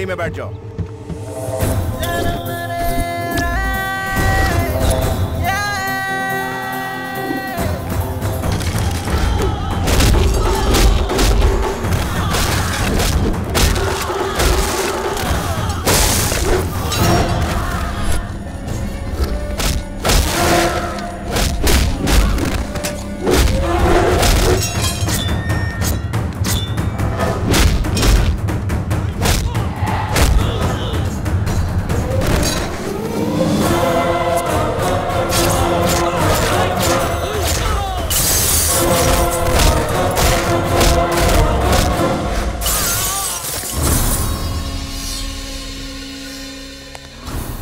गाड़ी में बैठ जाओ।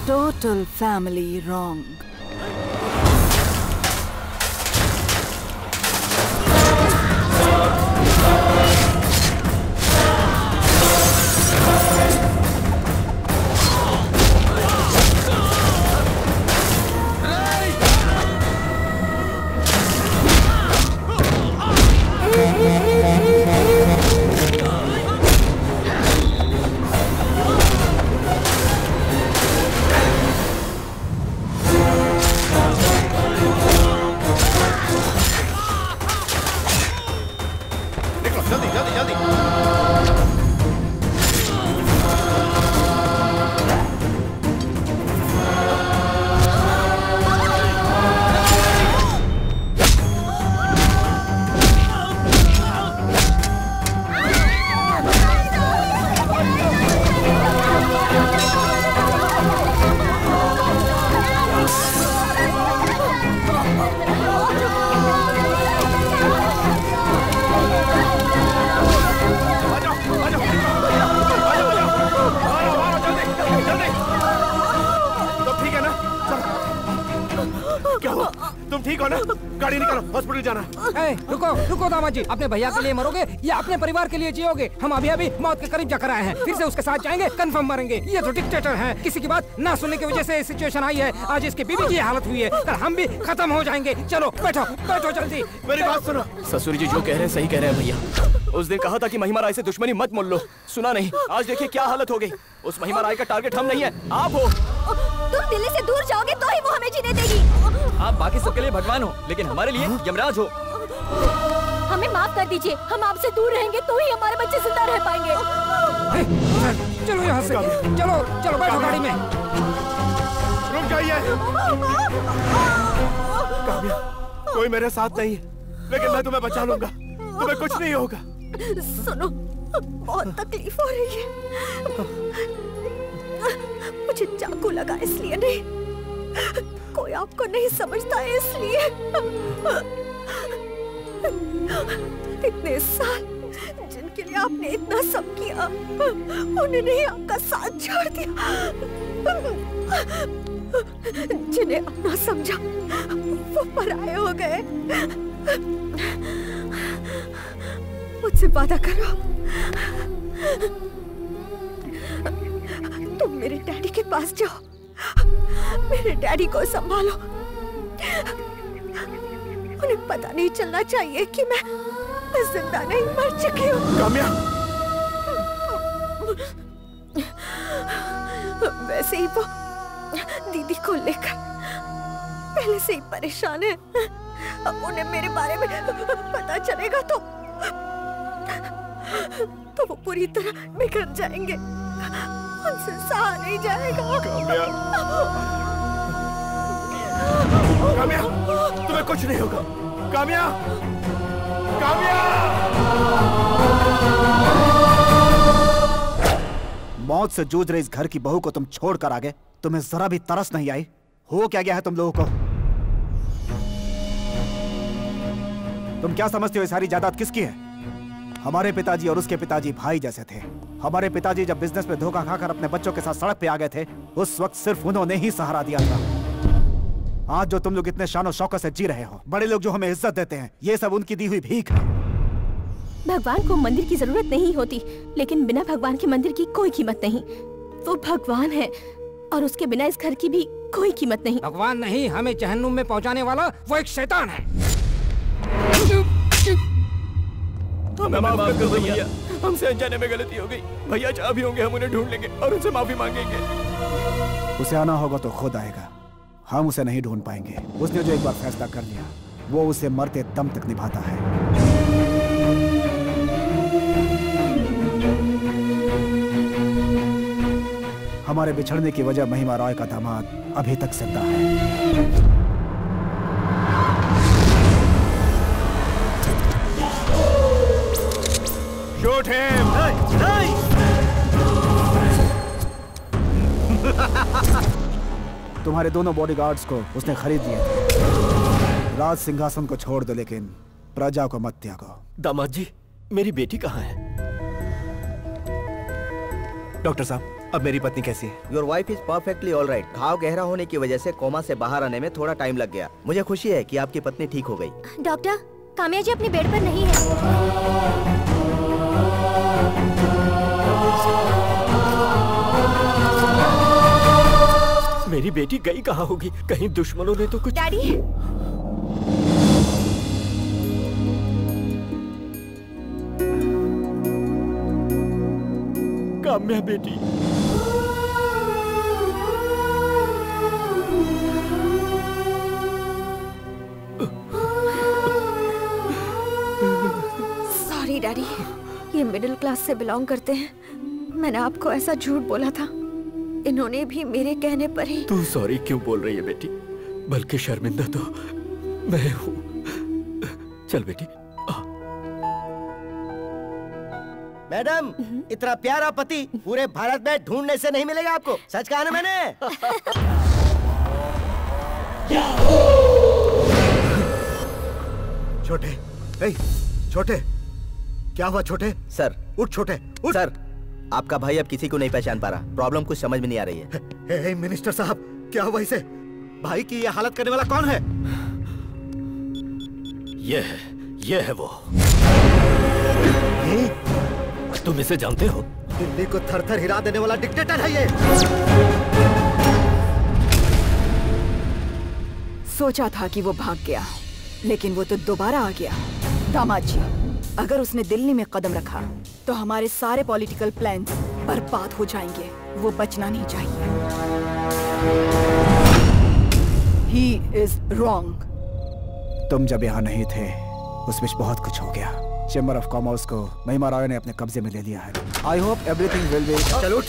Total family wrong. रुको दामाद जी, अपने भैया के लिए मरोगे या अपने परिवार के लिए जियोगे? हम अभी अभी मौत के करीब जाकर आए हैं, फिर से उसके साथ जाएंगे, कंफर्म मरेंगे। ये तो डिक्टेटर हैं, किसी की बात ना सुनने की वजह से सिचुएशन आई है। आज इसकी बीवी की हालत हुई है, कल हम भी खत्म हो जाएंगे। चलो बैठो बैठो जल्दी। मेरी बात सुनो। ससुर जी जो कह रहे हैं सही कह रहे हैं भैया। उस दिन कहा था कि महिमा राय से दुश्मनी मत मोल लो, सुना नहीं। आज देखिए क्या हालत हो गई। उस महिमा राय का टारगेट हम नहीं है, आप हो। तुम दिल्ली से दूर जाओगे तो ही वो हमें जीने देगी। आप बाकी सबके लिए भगवान हो, लेकिन हमारे लिए यमराज हो। हमें माफ कर दीजिए, हम आपसे दूर रहेंगे तो ही हमारे बच्चे जिंदा रह पाएंगे। चलो यहाँ से, चलो चलो बैठो गाड़ी में। रुक जाइए। काम्या, कोई मेरे साथ नहीं है, लेकिन मैं तुम्हें बचा लूंगा, तुम्हें कुछ नहीं होगा। सुनो, बहुत तकलीफ हो रही है। मुझे चाकू लगा इसलिए नहीं, कोई आपको नहीं समझता है इसलिए। इतने साल जिनके लिए आपने इतना सब किया, उन्होंने ही आपका साथ छोड़ दिया। जिन्हें अपना समझा वो पराये हो गए। मुझसे वादा करो, तुम मेरे डैडी के पास जाओ, मेरे डैडी को संभालो। उन्हें पता नहीं चलना चाहिए कि मैं जिंदा नहीं, मर चुकी हूँ। काम्या, वैसे ही वो दीदी को लेकर पहले से ही परेशान है। उन्हें मेरे बारे में पता चलेगा तो वो पूरी तरह बिखर जाएंगे, उनसे सहा नहीं जाएगा। काम्या, काम्या, तुम्हें कुछ नहीं होगा। काम्या, काम्या। मौत से जूझ रही इस घर की बहू को तुम छोड़कर आ गए, तुम्हें जरा भी तरस नहीं आई? हो क्या गया है तुम लोगों को? तुम क्या समझते हो ये सारी जायदाद किसकी है? हमारे पिताजी और उसके पिताजी भाई जैसे थे। हमारे पिताजी जब बिजनेस में धोखा खाकर अपने बच्चों के साथ सड़क पे आ गए थे, उस वक्त सिर्फ उन्होंने ही सहारा दिया था। आज जो तुम लोग इतने शान और शौकत से जी रहे हो, बड़े लोग जो हमें इज्जत देते हैं, ये सब उनकी दी हुई भीख है। भगवान को मंदिर की जरूरत नहीं होती, लेकिन बिना भगवान के मंदिर की कोई कीमत नहीं। वो भगवान है और उसके बिना इस घर की भी कोई कीमत नहीं। भगवान नहीं, हमें जहन्नुम में पहुंचाने वाला वो एक शैतान है। हमें माफ कर दो भैया, हमसे अनजाने में गलती हो गई। भैया जहाँ भी होंगे हम उन्हें ढूंढ लेंगे और उनसे माफी मांगेंगे। उसे आना होगा तो खुद आएगा, हम उसे नहीं ढूंढ पाएंगे। उसने जो एक बार फैसला कर लिया वो उसे मरते दम तक निभाता है। हमारे बिछड़ने की वजह महिमा रॉय का दामाद अभी तक जिंदा है। Shoot him! तुम्हारे दोनों बॉडीगार्ड्स को उसने खरीद लिया था। राज सिंहासन को छोड़ दो लेकिन प्रजा को मत त्यागो। दामाद जी, मेरी बेटी कहाँ है? डॉक्टर साहब, अब मेरी पत्नी कैसी है? Your wife is perfectly all right. घाव गहरा होने की वजह से कोमा से बाहर आने में थोड़ा टाइम लग गया। मुझे खुशी है कि आपकी पत्नी ठीक हो गई। डॉक्टर, काम्या जी अपने बेड पर नहीं है। मेरी बेटी गई कहाँ होगी? कहीं दुश्मनों ने तो कुछ। डैडी, काम्या बेटी। सॉरी डैडी, ये मिडिल क्लास से बिलोंग करते हैं। मैंने आपको ऐसा झूठ बोला था, इन्होंने भी मेरे कहने पर ही। तू सॉरी क्यों बोल रही है बेटी? बल्कि शर्मिंदा तो मैं हूँ। चल बेटी। मैडम, इतना प्यारा पति पूरे भारत में ढूंढने से नहीं मिलेगा आपको। सच कहा ना मैंने? छोटे, छोटे, क्या हुआ छोटे? सर, उठ छोटे, उठ। सर, आपका भाई अब किसी को नहीं पहचान पा रहा। प्रॉब्लम कुछ समझ में नहीं आ रही है। मिनिस्टर साहब, क्या हुआ इसे? भाई की ये हालत करने वाला कौन है? ये है वो। तुम इसे जानते हो? दिल्ली को थर-थर हिला देने वाला डिक्टेटर है ये। सोचा था कि वो भाग गया, लेकिन वो तो दोबारा आ गया। दामाद जी, अगर उसने दिल्ली में कदम रखा तो हमारे सारे पॉलिटिकल प्लान्स बर्बाद हो जाएंगे। वो बचना नहीं चाहिए। He is wrong. तुम जब यहाँ नहीं थे उस बीच बहुत कुछ हो गया। चेंबर ऑफ कॉमर्स को महिमा रॉय ने अपने कब्जे में ले लिया है। I hope everything will be. चल उठ।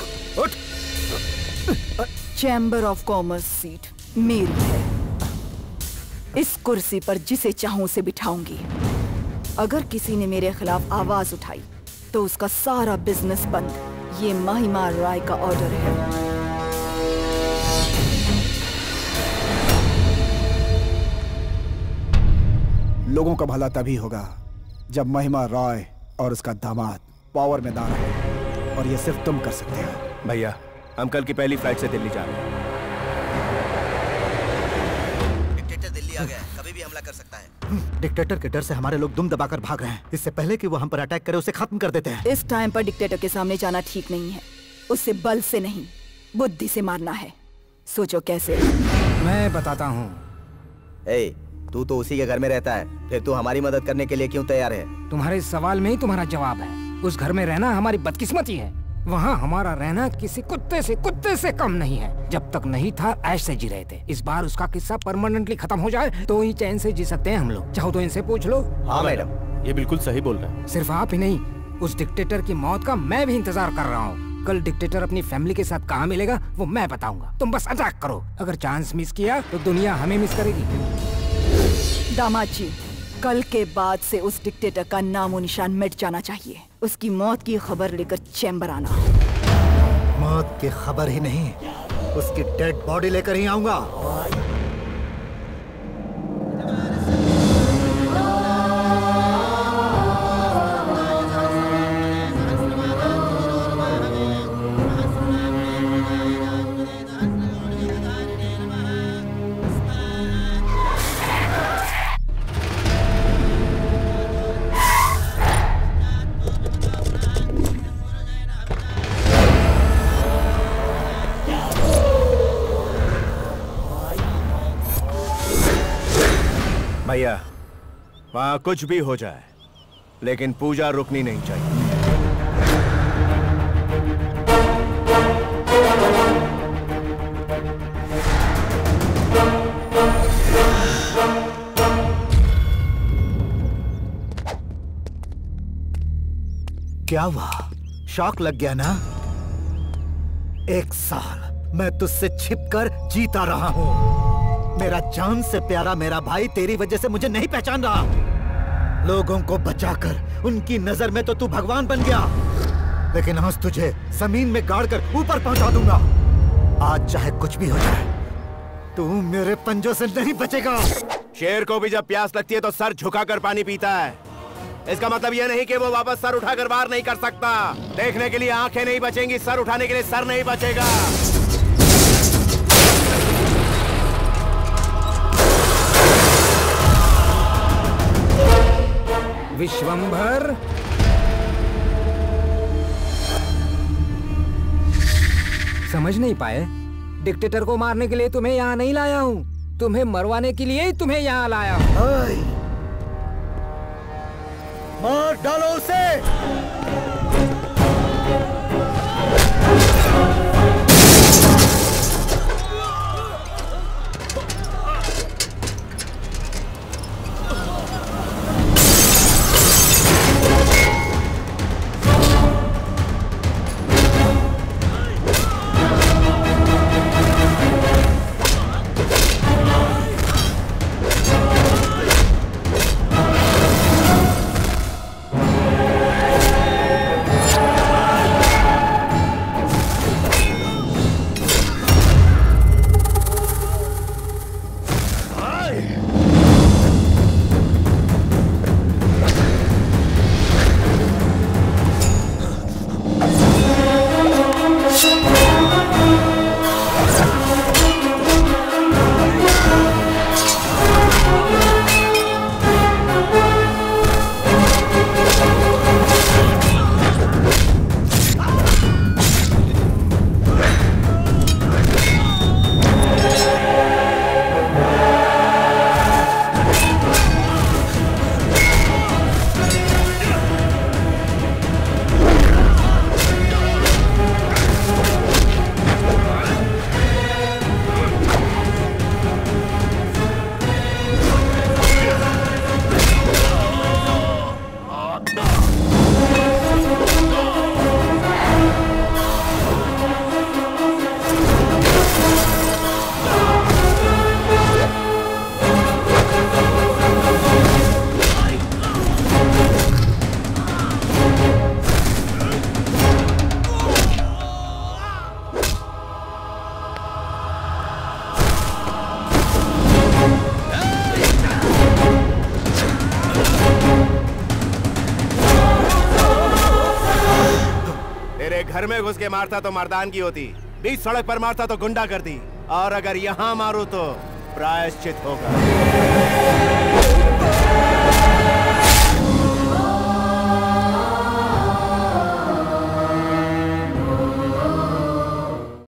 चैम्बर ऑफ कॉमर्स सीट मेरी है। इस कुर्सी पर जिसे चाहूं उसे बिठाऊंगी। अगर किसी ने मेरे खिलाफ आवाज उठाई तो उसका सारा बिजनेस बंद। ये महिमा रॉय का ऑर्डर है। लोगों का भला तभी होगा जब महिमा रॉय और उसका दामाद पावर में ना रहे, और ये सिर्फ तुम कर सकते हो। भैया, हम कल की पहली फ्लाइट से दिल्ली जा रहे हैं। डिक्टेटर दिल्ली आ गया, कभी भी हमला कर सकता है। डिक्टेटर के डर से हमारे लोग दुम दबाकर भाग रहे हैं। इससे पहले कि वो हम पर अटैक करे उसे खत्म कर देते हैं। इस टाइम पर डिक्टेटर के सामने जाना ठीक नहीं है। उसे बल से नहीं, बुद्धि से मारना है। सोचो कैसे। मैं बताता हूँ। तू तो उसी के घर में रहता है, फिर तू हमारी मदद करने के लिए क्यों तैयार है? तुम्हारे सवाल में ही तुम्हारा जवाब है। उस घर में रहना हमारी बदकिस्मती है। वहाँ हमारा रहना किसी कुत्ते से कम नहीं है। जब तक नहीं था ऐश से जी रहे थे। इस बार उसका किस्सा परमानेंटली खत्म हो जाए तो ही चैन से जी सकते हैं हम लोग। चाहो तो इनसे पूछ लो। हाँ मैडम, ये बिल्कुल सही बोल रहा है। सिर्फ आप ही नहीं, उस डिक्टेटर की मौत का मैं भी इंतजार कर रहा हूँ। कल डिक्टेटर अपनी फैमिली के साथ कहाँ मिलेगा वो मैं बताऊंगा। तुम बस अटैक करो। अगर चांस मिस किया तो दुनिया हमें मिस करेगी। दामाद जी, कल के बाद से उस डिक्टेटर का नामो निशान मिट जाना चाहिए। उसकी मौत की खबर लेकर चैम्बर आना। मौत की खबर ही नहीं, उसकी डेड बॉडी लेकर ही आऊंगा। भैया, वहाँ कुछ भी हो जाए लेकिन पूजा रुकनी नहीं चाहिए। क्या हुआ? शॉक लग गया ना? 1 साल मैं तुझसे छिपकर जीता रहा हूँ। मेरा जान से प्यारा मेरा भाई तेरी वजह से मुझे नहीं पहचान रहा। लोगों को बचाकर उनकी नजर में तो तू भगवान बन गया, लेकिन आज तुझे जमीन में गाड़कर ऊपर पहुंचा दूंगा। आज चाहे कुछ भी हो जाए, तू मेरे पंजों से नहीं बचेगा। शेर को भी जब प्यास लगती है तो सर झुकाकर पानी पीता है। इसका मतलब यह नहीं कि वो वापस सर उठाकर वार नहीं कर सकता। देखने के लिए आंखें नहीं बचेंगी, सर उठाने के लिए सर नहीं बचेगा। विश्वंभर, समझ नहीं पाए? डिक्टेटर को मारने के लिए तुम्हें यहाँ नहीं लाया हूँ, तुम्हें मरवाने के लिए ही तुम्हें यहाँ लाया हूँ। मार डालो उसे। घर में घुस के मारता तो मर्दान की होती, बीच सड़क पर मारता तो गुंडा कर दी, और अगर यहाँ मारूं तो प्रायश्चित होगा।